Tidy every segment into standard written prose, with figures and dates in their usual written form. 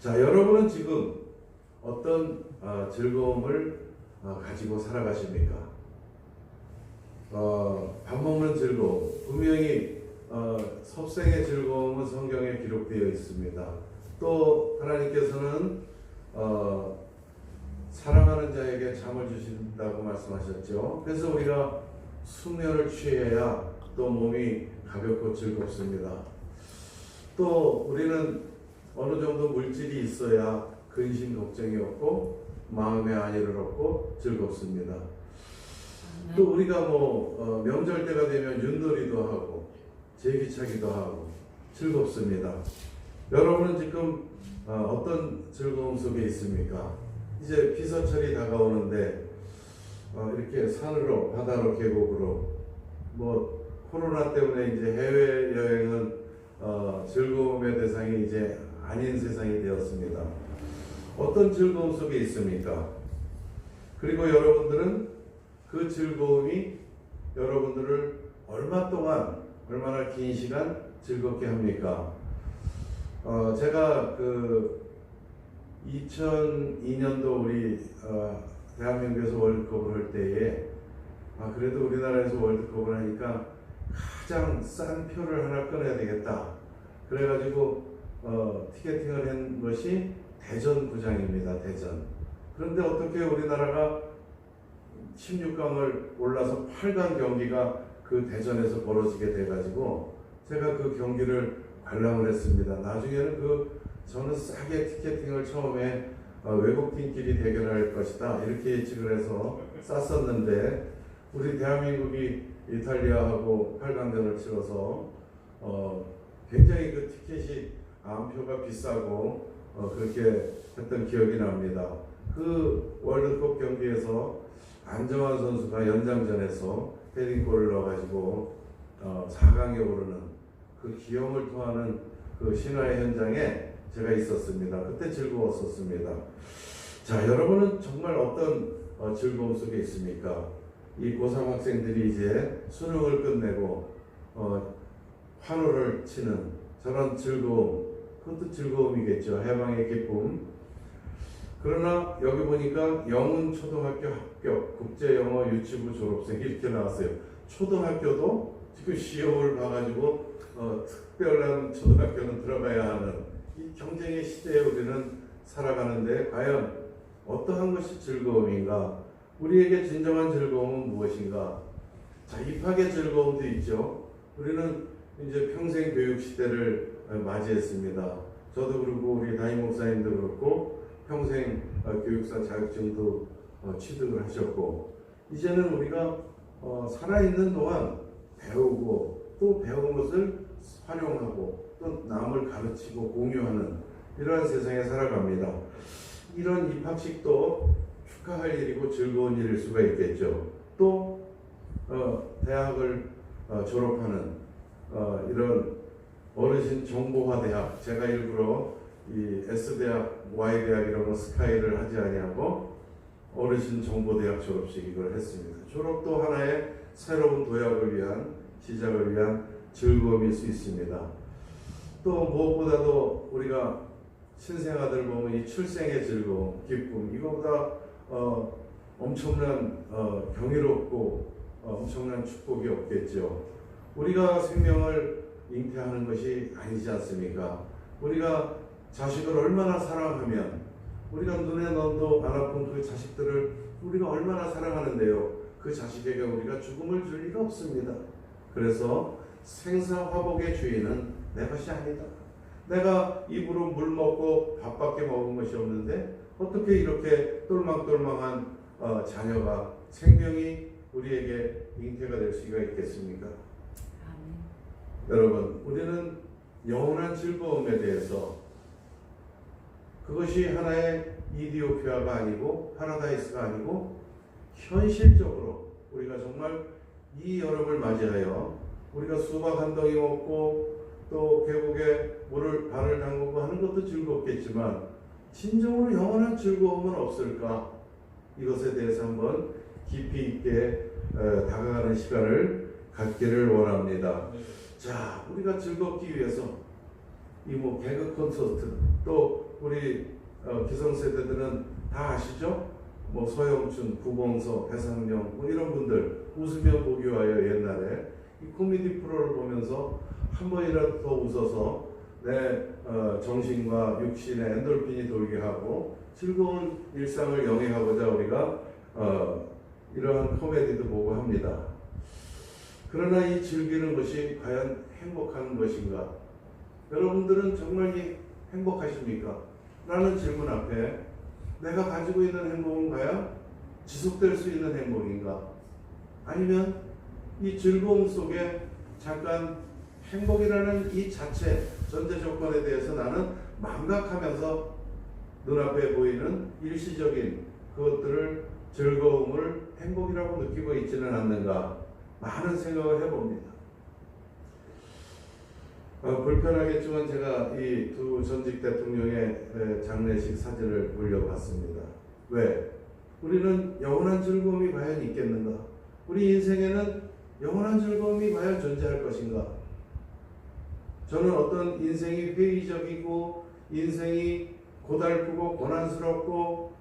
자, 여러분은 지금 어떤 즐거움을 가지고 살아가십니까? 밥 먹는 즐거움, 분명히 섭생의 즐거움은 성경에 기록되어 있습니다. 또 하나님께서는 사랑하는 자에게 잠을 주신다고 말씀하셨죠. 그래서 우리가 숙면을 취해야 또 몸이 가볍고 즐겁습니다. 또 우리는 어느 정도 물질이 있어야 근심 걱정이 없고 마음의 안위를 얻고 즐겁습니다. 또 우리가 명절 때가 되면 윷놀이도 하고 제기차기도 하고 즐겁습니다. 여러분은 지금 어떤 즐거움 속에 있습니까? 이제 피서철이 다가오는데 이렇게 산으로, 바다로, 계곡으로 코로나 때문에 이제 해외 여행은 즐거움의 대상이 이제 아닌 세상이 되었습니다. 어떤 즐거움 속에 있습니까? 그리고 여러분들은 그 즐거움이 여러분들을 얼마나 긴 시간 즐겁게 합니까? 제가 2002년도 우리 대한민국에서 월드컵을 할 때에 그래도 우리나라에서 월드컵을 하니까 가장 싼 표를 하나 끊어야 되겠다. 그래가지고 티켓팅을 한 것이 대전구장입니다. 대전. 그런데 어떻게 우리나라가 16강을 올라서 8강 경기가 그 대전에서 벌어지게 돼가지고 제가 그 경기를 관람을 했습니다. 나중에는 저는 싸게 티켓팅을 처음에 외국 팀끼리 대결할 것이다 이렇게 예측을 해서 쌌었는데 우리 대한민국이 이탈리아하고 8강전을 치러서 굉장히 그 티켓이 암표가 비싸고 그렇게 했던 기억이 납니다. 그 월드컵 경기에서 안정환 선수가 연장전에서 헤딩골을 넣어가지고 4강에 오르는 그 기염을 토하는 그 신화의 현장에 제가 있었습니다. 그때 즐거웠었습니다. 자, 여러분은 정말 어떤 즐거움 속에 있습니까? 이 고3 학생들이 이제 수능을 끝내고 환호를 치는 저런 즐거움, 그것도 즐거움이겠죠. 해방의 기쁨. 그러나 여기 보니까 영훈초등학교 합격, 국제영어 유치부 졸업생 이렇게 나왔어요. 초등학교도 지금 시험을 봐가지고 특별한 초등학교는 들어가야 하는 이 경쟁의 시대에 우리는 살아가는데 과연 어떠한 것이 즐거움인가? 우리에게 진정한 즐거움은 무엇인가? 자, 입학의 즐거움도 있죠. 우리는 이제 평생 교육 시대를 맞이했습니다. 저도 그렇고 우리 담임 목사님도 그렇고 평생 교육사 자격증도 취득을 하셨고 이제는 우리가 살아있는 동안 배우고 또 배운 것을 활용하고 또 남을 가르치고 공유하는 이러한 세상에 살아갑니다. 이런 입학식도 축하할 일이고 즐거운 일일 수가 있겠죠. 또 대학을 졸업하는 이런 어르신 정보화 대학, 제가 일부러 이 S대학, Y대학 이런 거 스카이를 하지 아니하고 어르신 정보대학 졸업식 이걸 했습니다. 졸업도 하나의 새로운 도약을 위한 시작을 위한 즐거움일 수 있습니다. 또 무엇보다도 우리가 신생아들 보면 이 출생의 즐거움, 기쁨 이거보다 엄청난 경이롭고 엄청난 축복이 없겠죠. 우리가 생명을 잉태하는 것이 아니지 않습니까? 우리가 자식을 얼마나 사랑하면 우리가 눈에 넣어도 안 아픈 그 자식들을 우리가 얼마나 사랑하는데요. 그 자식에게 우리가 죽음을 줄 리가 없습니다. 그래서 생사화복의 주인은 내 것이 아니다. 내가 입으로 물 먹고 밥밖에 먹은 것이 없는데 어떻게 이렇게 똘망똘망한 자녀가 생명이 우리에게 잉태가 될 수가 있겠습니까? 여러분, 우리는 영원한 즐거움에 대해서 그것이 하나의 이디오피아가 아니고 파라다이스가 아니고 현실적으로 우리가 정말 이 여름을 맞이하여 우리가 수박 한 덩이 먹고 또 계곡에 발을 담그고 하는 것도 즐겁겠지만 진정으로 영원한 즐거움은 없을까? 이것에 대해서 한번 깊이 있게 다가가는 시간을 갖기를 원합니다. 자, 우리가 즐겁기 위해서 이 개그 콘서트 또 우리 기성세대들은 다 아시죠? 뭐 서영춘, 구봉서, 배상영 뭐 이런 분들 웃으며 보기 위하여 옛날에 이 코미디 프로를 보면서 한 번이라도 더 웃어서 내 정신과 육신의 엔돌핀이 돌게 하고 즐거운 일상을 영위하고자 우리가 이러한 코미디도 보고 합니다. 그러나 이 즐기는 것이 과연 행복한 것인가? 여러분들은 정말 행복하십니까? 라는 질문 앞에 내가 가지고 있는 행복은 과연 지속될 수 있는 행복인가? 아니면 이 즐거움 속에 잠깐 행복이라는 이 자체 전제 조건에 대해서 나는 망각하면서 눈앞에 보이는 일시적인 그것들을 즐거움을 행복이라고 느끼고 있지는 않는가? 많은 생각을 해봅니다. 불편하겠지만 제가 이 두 전직 대통령의 장례식 사진을 올려봤습니다. 왜? 우리는 영원한 즐거움이 과연 있겠는가? 우리 인생에는 영원한 즐거움이 과연 존재할 것인가? 저는 어떤 인생이 회의적이고 인생이 고달프고 고난스럽고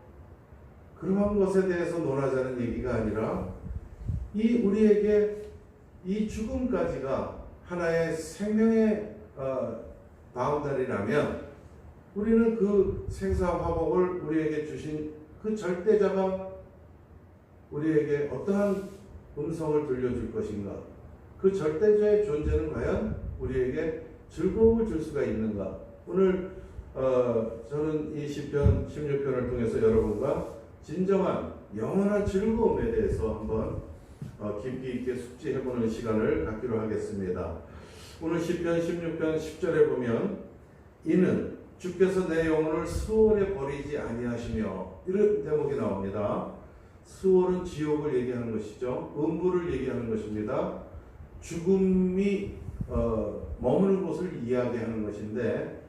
그러한 것에 대해서 논하자는 얘기가 아니라 우리에게 이 죽음까지가 하나의 생명의 바운더리라면 우리는 그 생사화복을 우리에게 주신 그 절대자가 우리에게 어떠한 음성을 들려줄 것인가? 그 절대자의 존재는 과연 우리에게 즐거움을 줄 수가 있는가? 오늘 저는 이 시편 16편을 통해서 여러분과 진정한 영원한 즐거움에 대해서 한번 깊이 있게 숙지해보는 시간을 갖기로 하겠습니다. 오늘 시편 16편 10절에 보면 이는 주께서 내 영혼을 수월에 버리지 아니하시며 이런 대목이 나옵니다. 수월은 지옥을 얘기하는 것이죠. 음부를 얘기하는 것입니다. 죽음이 머무는 곳을 이야기하는 것인데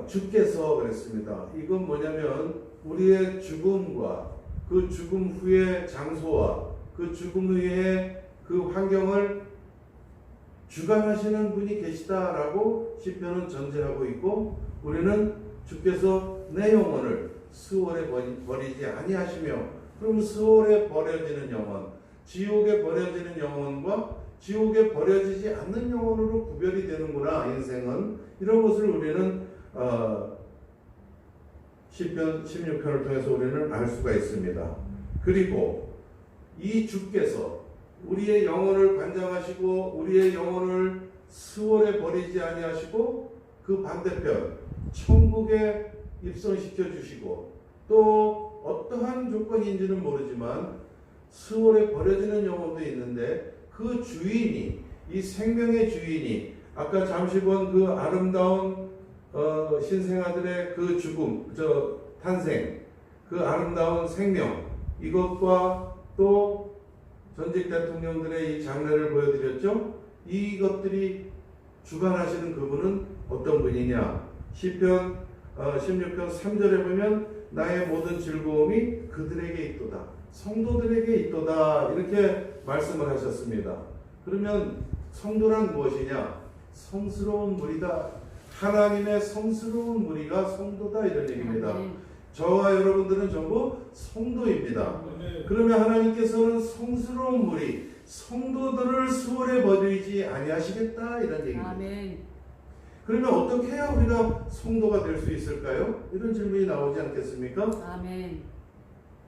주께서 그랬습니다. 이건 뭐냐면 우리의 죽음과 그 죽음 후의 장소와 그 죽음 후의 그 환경을 주관하시는 분이 계시다라고 시편은 전제하고 있고 우리는 주께서 내 영혼을 수월에 버리지 아니하시며 그럼 수월에 버려지는 영혼, 지옥에 버려지는 영혼과 지옥에 버려지지 않는 영혼으로 구별이 되는구나 인생은. 이런 것을 우리는 시편 16편을 통해서 우리는 알 수가 있습니다. 그리고 이 주께서 우리의 영혼을 관장하시고 우리의 영혼을 수월에 버리지 아니하시고 그 반대편 천국에 입성시켜 주시고 또 어떠한 조건인지는 모르지만 수월에 버려지는 영혼도 있는데 그 주인이 이 생명의 주인이 아까 잠시 본 그 아름다운 신생아들의 그 죽음, 탄생, 그 아름다운 생명 이것과 또 전직 대통령들의 이 장례를 보여드렸죠. 이것들이 주관하시는 그분은 어떤 분이냐? 시편 16편 3절에 보면 나의 모든 즐거움이 그들에게 있도다. 성도들에게 있도다. 이렇게 말씀을 하셨습니다. 그러면 성도란 무엇이냐? 성스러운 무리다. 하나님의 성스러운 무리가 성도다 이런 얘기입니다. 저와 여러분들은 전부 성도입니다. 그러면 하나님께서는 성스러운 무리, 성도들을 수월에 버리지 아니하시겠다 이런 얘기입니다. 그러면 어떻게 해야 우리가 성도가 될 수 있을까요? 이런 질문이 나오지 않겠습니까? 아멘.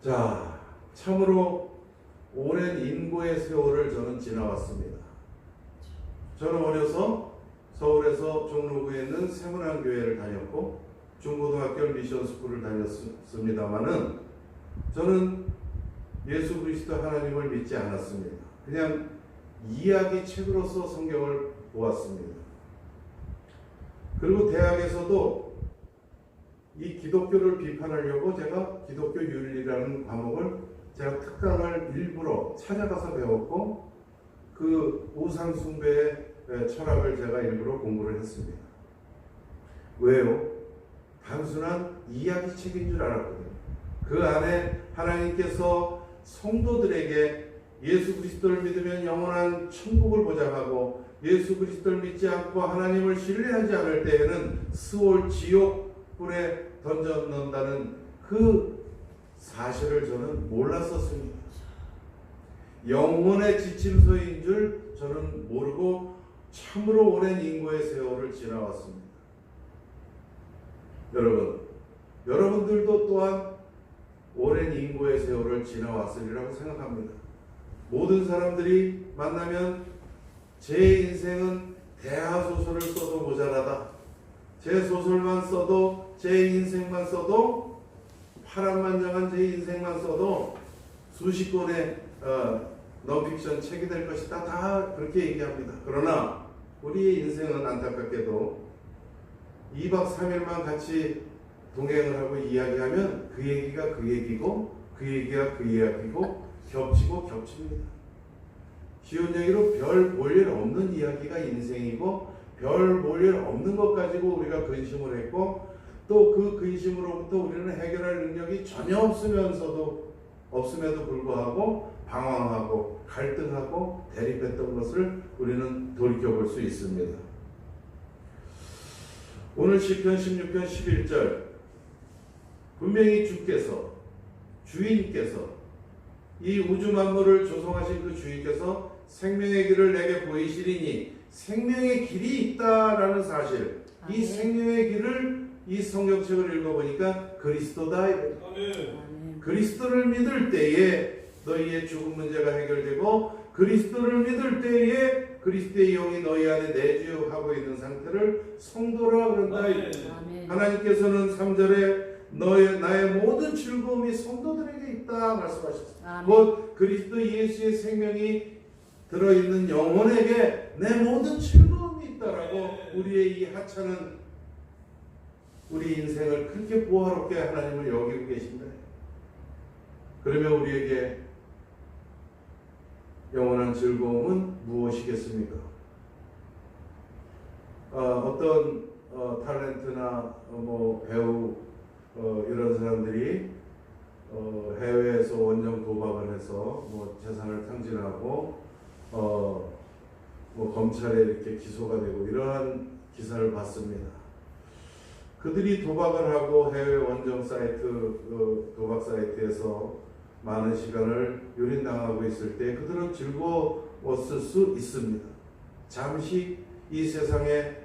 자, 참으로 오랜 인고의 세월을 저는 지나왔습니다. 저는 어려서 서울에서 종로구에 있는 세문안교회를 다녔고 중고등학교 미션스쿨을 다녔습니다마는 저는 예수 그리스도 하나님을 믿지 않았습니다. 그냥 이야기 책으로서 성경을 보았습니다. 그리고 대학에서도 이 기독교를 비판하려고 제가 기독교 윤리라는 과목을 제가 특강을 일부러 찾아가서 배웠고 그 우상 숭배의 철학을 제가 일부러 공부를 했습니다. 왜요? 단순한 이야기책인 줄 알았거든요. 그 안에 하나님께서 성도들에게 예수 그리스도를 믿으면 영원한 천국을 보장하고 예수 그리스도를 믿지 않고 하나님을 신뢰하지 않을 때에는 스올 지옥불에 던져 넣는다는 그 사실을 저는 몰랐었습니다. 영혼의 지침서인 줄 저는 모르고 참으로 오랜 인고의 세월을 지나왔습니다. 여러분들도 또한 오랜 인고의 세월을 지나왔으리라고 생각합니다. 모든 사람들이 만나면 제 인생은 대하소설을 써도 모자라다. 제 소설만 써도, 제 인생만 써도, 파란만장한 제 인생만 써도 수십 권의 넌픽션 책이 될 것이다. 다 그렇게 얘기합니다. 그러나 우리의 인생은 안타깝게도 2박 3일만 같이 동행을 하고 이야기하면 그 얘기가 그 얘기고 그 얘기가 그 이야기고 겹치고 겹칩니다. 쉬운 얘기로 별 볼 일 없는 이야기가 인생이고 별 볼 일 없는 것 가지고 우리가 근심을 했고 또 그 근심으로부터 우리는 해결할 능력이 전혀 없음에도 불구하고 방황하고 갈등하고 대립했던 것을 우리는 돌이켜볼 수 있습니다. 오늘 시편 16편 11절 분명히 주인께서 이 우주 만물을 조성하신 그 주인께서 생명의 길을 내게 보이시리니 생명의 길이 있다라는 사실, 이 생명의 길을 이 성경책을 읽어보니까 그리스도다. 그리스도를 믿을 때에 너희의 죽음 문제가 해결되고 그리스도를 믿을 때에 그리스도의 영이 너희 안에 내주하고 있는 상태를 성도라 그런다. 하나님께서는 3절에 나의 모든 즐거움이 성도들에게 있다 말씀하셨습니다. 곧 그리스도 예수의 생명이 들어있는 영혼에게 내 모든 즐거움이 있다라고 우리의 이 하찮은 우리 인생을 그렇게 보화롭게 하나님을 여기고 계신다. 그러면 우리에게 영원한 즐거움은 무엇이겠습니까? 어떤 탤런트나 배우 이런 사람들이 해외에서 원정 도박을 해서 재산을 탕진하고 검찰에 이렇게 기소가 되고 이러한 기사를 봤습니다. 그들이 도박을 하고 해외 원정 사이트 도박 사이트에서 많은 시간을 유린당하고 있을 때 그들은 즐거웠을 수 있습니다. 잠시 이 세상의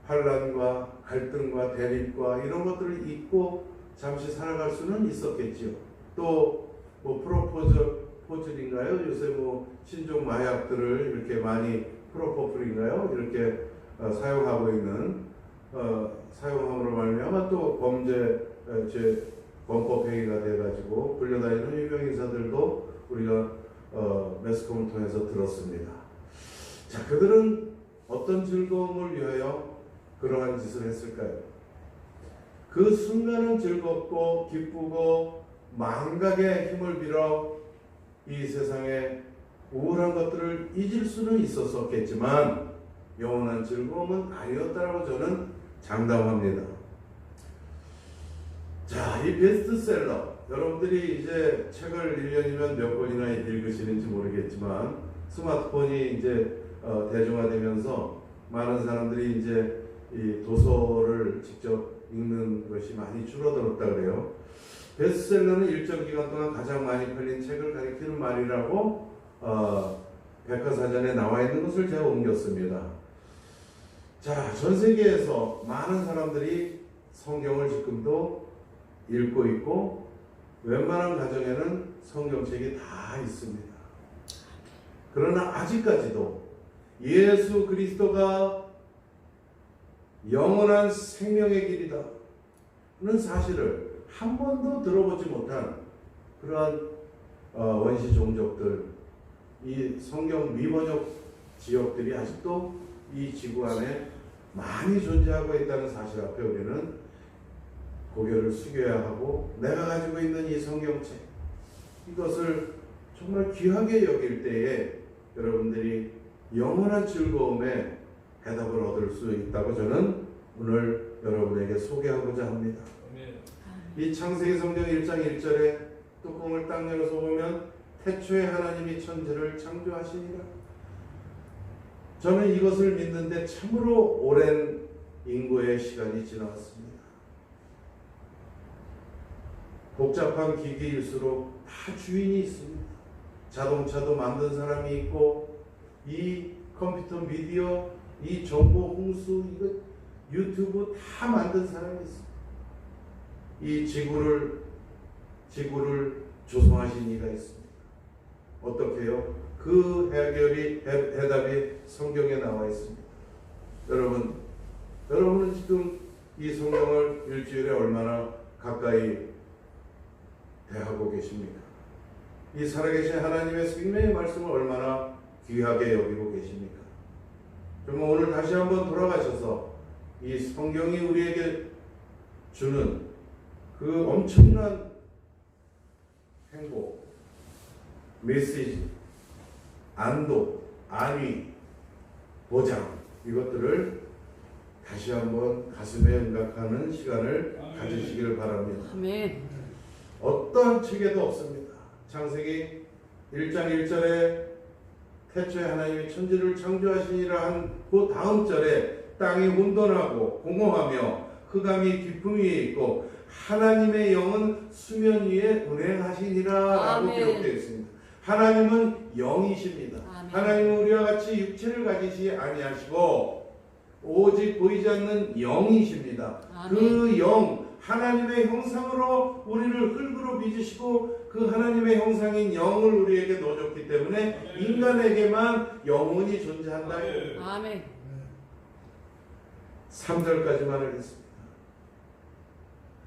환란과 갈등과 대립과 이런 것들을 잊고 잠시 살아갈 수는 있었겠지요. 또 프로포즈인가요? 요새 신종 마약들을 이렇게 많이 프로포폴인가요? 이렇게 사용하고 있는 사용함으로 말미암아 또 범법 행위가 돼가지고 불려다니는 유명 인사들도 우리가 매스컴을 통해서 들었습니다. 자, 그들은 어떤 즐거움을 위하여 그러한 짓을 했을까요? 그 순간은 즐겁고 기쁘고 망각의 힘을 빌어 이 세상의 우울한 것들을 잊을 수는 있었겠지만 영원한 즐거움은 아니었다라고 저는 장담합니다. 자, 이 베스트셀러 여러분들이 이제 책을 1년이면 몇 권이나 읽으시는지 모르겠지만 스마트폰이 이제 대중화되면서 많은 사람들이 이제 이 도서를 직접 읽는 것이 많이 줄어들었다 그래요. 베스트셀러는 일정 기간 동안 가장 많이 팔린 책을 가리키는 말이라고 백과사전에 나와 있는 것을 제가 옮겼습니다. 자, 전 세계에서 많은 사람들이 성경을 지금도 읽고 있고 웬만한 가정에는 성경책이 다 있습니다. 그러나 아직까지도 예수 그리스도가 영원한 생명의 길이다는 사실을 한 번도 들어보지 못한 그러한 원시 종족들, 이 성경 미번역 지역들이 아직도 이 지구 안에 많이 존재하고 있다는 사실 앞에 우리는 고개를 숙여야 하고 내가 가지고 있는 이 성경책 이것을 정말 귀하게 여길 때에 여러분들이 영원한 즐거움에 해답을 얻을 수 있다고 저는 오늘 여러분에게 소개하고자 합니다. 이 창세기 성경 1장 1절에 뚜껑을 딱 열어서 보면 태초에 하나님이 천지를 창조하시니라. 저는 이것을 믿는데 참으로 오랜 인고의 시간이 지나왔습니다. 복잡한 기기일수록 다 주인이 있습니다. 자동차도 만든 사람이 있고, 이 컴퓨터 미디어, 이 정보 홍수, 이거 유튜브 다 만든 사람이 있습니다. 이 지구를 조성하신 이가 있습니다. 어떻게 해요? 그 해답이 성경에 나와 있습니다. 여러분은 지금 이 성경을 일주일에 얼마나 가까이 대하고 계십니까? 이 살아계신 하나님의 생명의 말씀을 얼마나 귀하게 여기고 계십니까? 정말 오늘 다시 한번 돌아가셔서 이 성경이 우리에게 주는 그 엄청난 행복, 메시지, 안도, 안위, 보장, 이것들을 다시 한번 가슴에 응각하는 시간을 가지시기를 바랍니다. 아멘. 어떠한 책에도 없습니다. 창세기 1장 1절에 태초에 하나님이 천지를 창조하시니라 한 그 다음 절에 땅이 혼돈하고 공허하며 흑암이 깊음 위에 있고 하나님의 영은 수면 위에 운행하시니라 라고 기록되어 있습니다. 하나님은 영이십니다. 아멘. 하나님은 우리와 같이 육체를 가지시 아니하시고 오직 보이지 않는 영이십니다. 아멘. 그 영, 하나님의 형상으로 우리를 흙으로 빚으시고 그 하나님의 형상인 영을 우리에게 넣어줬기 때문에 인간에게만 영혼이 존재한다. 아멘. 3절까지만 하겠습니다.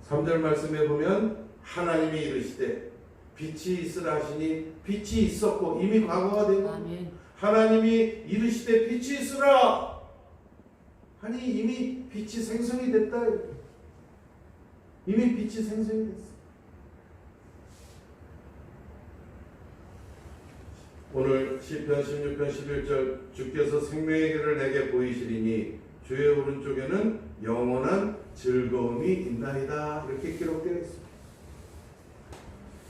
3절 말씀에 보면 하나님이 이르시되 빛이 있으라 하시니 빛이 있었고 이미 과거가 되고 아멘. 하나님이 이르시되 빛이 있으라 하니 이미 빛이 생성이 됐다. 이미 빛이 생성이 됐어. 오늘 시편 16편 11절 주께서 생명의 길을 내게 보이시리니 주의 오른쪽에는 영원한 즐거움이 있나이다. 이렇게 기록되어 있습니다.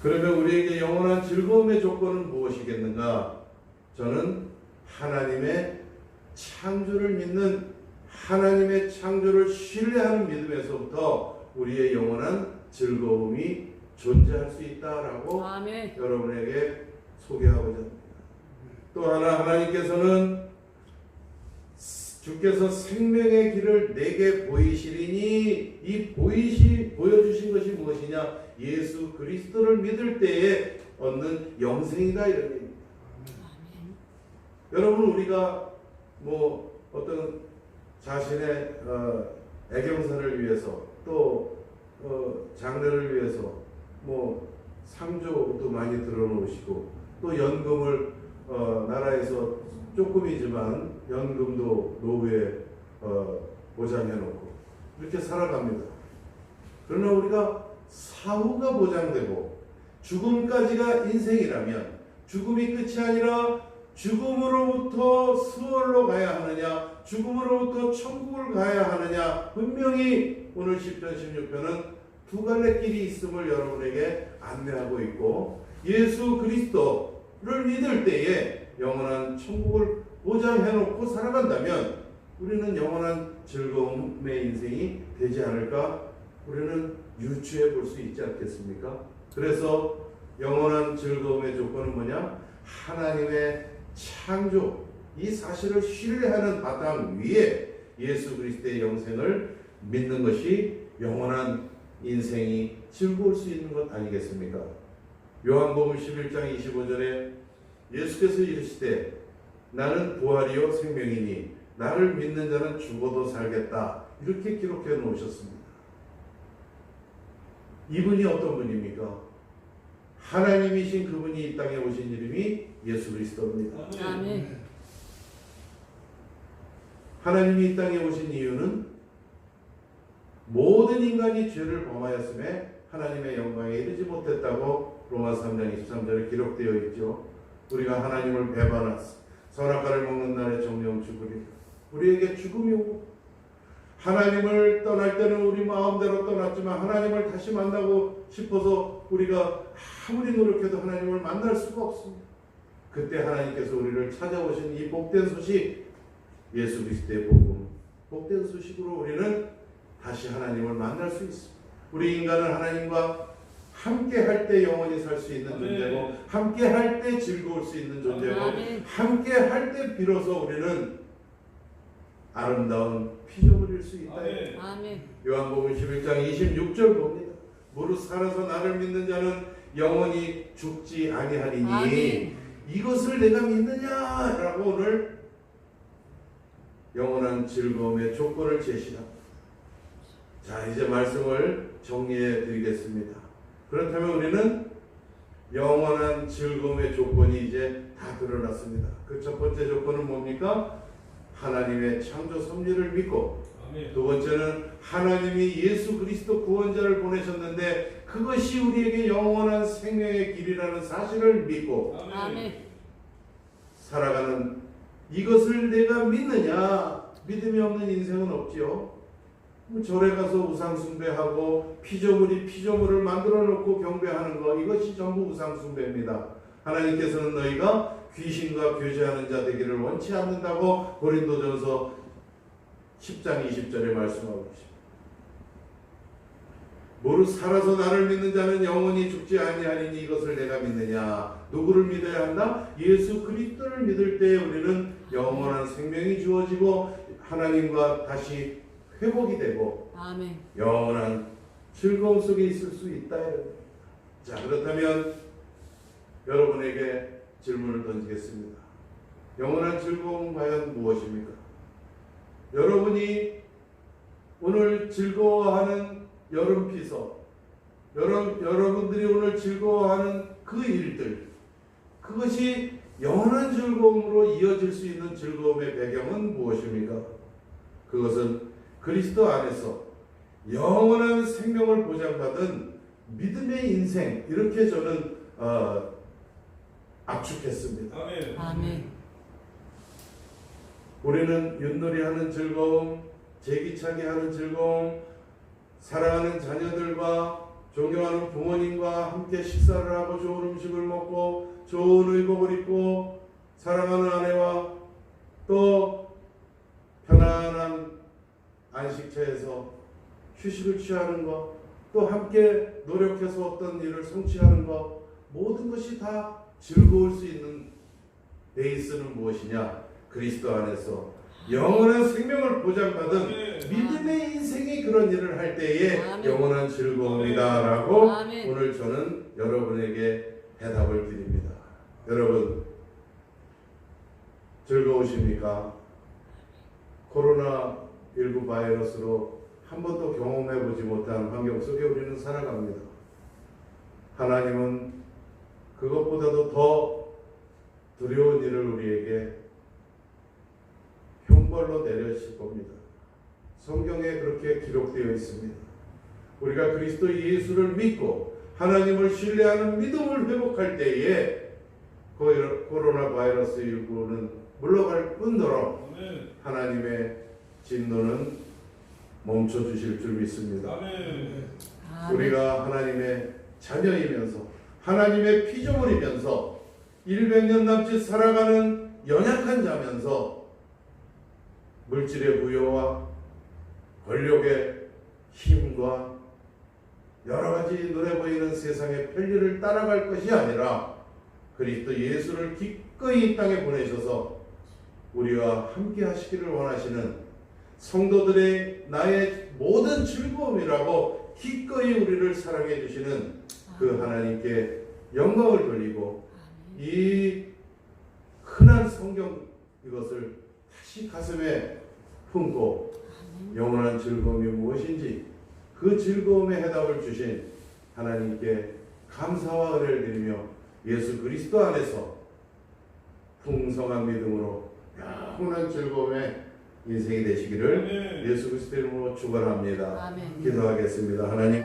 그러면 우리에게 영원한 즐거움의 조건은 무엇이겠는가? 저는 하나님의 창조를 믿는, 하나님의 창조를 신뢰하는 믿음에서부터 우리의 영원한 즐거움이 존재할 수 있다라고 아멘. 여러분에게 소개하고자 합니다. 또 하나, 하나님께서는 주께서 생명의 길을 내게 보이시리니 이 보여주신 것이 무엇이냐? 예수 그리스도를 믿을 때에 얻는 영생이다, 이런 얘기입니다. 여러분, 우리가 뭐 어떤 자신의 애경사를 위해서 또 장래를 위해서 뭐 상조도 많이 들어놓으시고 또 연금을 나라에서 조금이지만 연금도 노후에 보장해놓고 이렇게 살아갑니다. 그러나 우리가 사후가 보장되고 죽음까지가 인생이라면 죽음이 끝이 아니라 죽음으로부터 수월로 가야 하느냐, 죽음으로부터 천국을 가야 하느냐, 분명히 오늘 10편 16편은 두 갈래 길이 있음을 여러분에게 안내하고 있고, 예수 그리스도를 믿을 때에 영원한 천국을 보장해놓고 살아간다면 우리는 영원한 즐거움의 인생이 되지 않을까? 우리는 유추해 볼 수 있지 않겠습니까? 그래서 영원한 즐거움의 조건은 뭐냐? 하나님의 창조, 이 사실을 신뢰하는 바탕 위에 예수 그리스도의 영생을 믿는 것이 영원한 인생이 즐거울 수 있는 것 아니겠습니까? 요한복음 11장 25절에 예수께서 이르시되 나는 부활이요 생명이니 나를 믿는 자는 죽어도 살겠다, 이렇게 기록해 놓으셨습니다. 이분이 어떤 분입니까? 하나님이신 그분이 이 땅에 오신 이름이 예수 그리스도입니다. 아멘. 하나님이 이 땅에 오신 이유는 모든 인간이 죄를 범하였음에 하나님의 영광에 이르지 못했다고 로마서 3장 23절에 기록되어 있죠. 우리가 하나님을 배반하사 선악과를 먹는 날에 정령 죽으리라. 우리에게 죽음이 오고, 하나님을 떠날 때는 우리 마음대로 떠났지만 하나님을 다시 만나고 싶어서 우리가 아무리 노력해도 하나님을 만날 수가 없습니다. 그때 하나님께서 우리를 찾아오신 이 복된 소식, 예수 그리스도의 복음, 복된 소식으로 우리는 다시 하나님을 만날 수 있습니다. 우리 인간은 하나님과 함께 할 때 영원히 살 수 있는 존재고, 함께 할 때 즐거울 수 있는 존재고, 함께 할 때 비로소 우리는 아름다운 피조물일 수 있다. 요한복음 11장 26절 봅니다. 무릇 살아서 나를 믿는 자는 영원히 죽지 아니하리니 이것을 내가 믿느냐라고 오늘 영원한 즐거움의 조건을 제시합니다. 자, 이제 말씀을 정리해 드리겠습니다. 그렇다면 우리는 영원한 즐거움의 조건이 이제 다 드러났습니다. 그 첫 번째 조건은 뭡니까? 하나님의 창조 섭리를 믿고, 두 번째는 하나님이 예수 그리스도 구원자를 보내셨는데 그것이 우리에게 영원한 생명의 길이라는 사실을 믿고 살아가는, 이것을 내가 믿느냐? 믿음이 없는 인생은 없지요. 절에 가서 우상 숭배하고 피조물이 피조물을 만들어 놓고 경배하는 것, 이것이 전부 우상 숭배입니다. 하나님께서는 너희가 귀신과 교제하는 자 되기를 원치 않는다고 고린도전서 10장 20절에 말씀하고 계십니다. 무릇 살아서 나를 믿는 자는 영원히 죽지 아니하리니 이것을 내가 믿느냐? 누구를 믿어야 한다? 예수 그리스도를 믿을 때 우리는 영원한 생명이 주어지고 하나님과 다시 회복이 되고 영원한 즐거움 속에 있을 수 있다. 자, 그렇다면 여러분에게 질문을 던지겠습니다. 영원한 즐거움은 과연 무엇입니까? 여러분이 오늘 즐거워하는 여름 피서, 여러분들이 오늘 즐거워하는 그 일들, 그것이 영원한 즐거움으로 이어질 수 있는 즐거움의 배경은 무엇입니까? 그것은 그리스도 안에서 영원한 생명을 보장받은 믿음의 인생, 이렇게 저는 압축했습니다. 아멘. 우리는 윷놀이하는 즐거움, 제기차기 하는 즐거움, 사랑하는 자녀들과 존경하는 부모님과 함께 식사를 하고 좋은 음식을 먹고 좋은 의복을 입고 사랑하는 아내와 또 편안한 안식처에서 휴식을 취하는 것, 또 함께 노력해서 어떤 일을 성취하는 것, 모든 것이 다 즐거울 수 있는 베이스는 무엇이냐? 그리스도 안에서 영원한 생명을 보장받은 믿음의 인생이 그런 일을 할 때에 영원한 즐거움이다라고 오늘 저는 여러분에게 대답을 드립니다. 여러분, 즐거우십니까? 코로나19 바이러스로 한 번도 경험해보지 못한 환경 속에 우리는 살아갑니다. 하나님은 그것보다도 더 두려운 일을 우리에게 형벌로 내려주실 겁니다. 성경에 그렇게 기록되어 있습니다. 우리가 그리스도 예수를 믿고 하나님을 신뢰하는 믿음을 회복할 때에 코로나 바이러스 19는 물러갈 뿐더러 하나님의 진노는 멈춰주실 줄 믿습니다. 우리가 하나님의 자녀이면서 하나님의 피조물이면서 100년 남짓 살아가는 연약한 자면서 물질의 부여와 권력의 힘과 여러 가지 눈에 보이는 세상의 편리를 따라갈 것이 아니라 그리스도 예수를 기꺼이 이 땅에 보내셔서 우리와 함께 하시기를 원하시는 성도들의 나의 모든 즐거움이라고 기꺼이 우리를 사랑해 주시는 그 하나님께 영광을 돌리고 이 흔한 성경 이것을 다시 가슴에 품고 영원한 즐거움이 무엇인지 그 즐거움의 해답을 주신 하나님께 감사와 은혜를 드리며 예수 그리스도 안에서 풍성한 믿음으로 영원한 즐거움의 인생이 되시기를 예수 그리스도의 이름으로 축원합니다. 기도하겠습니다. 하나님,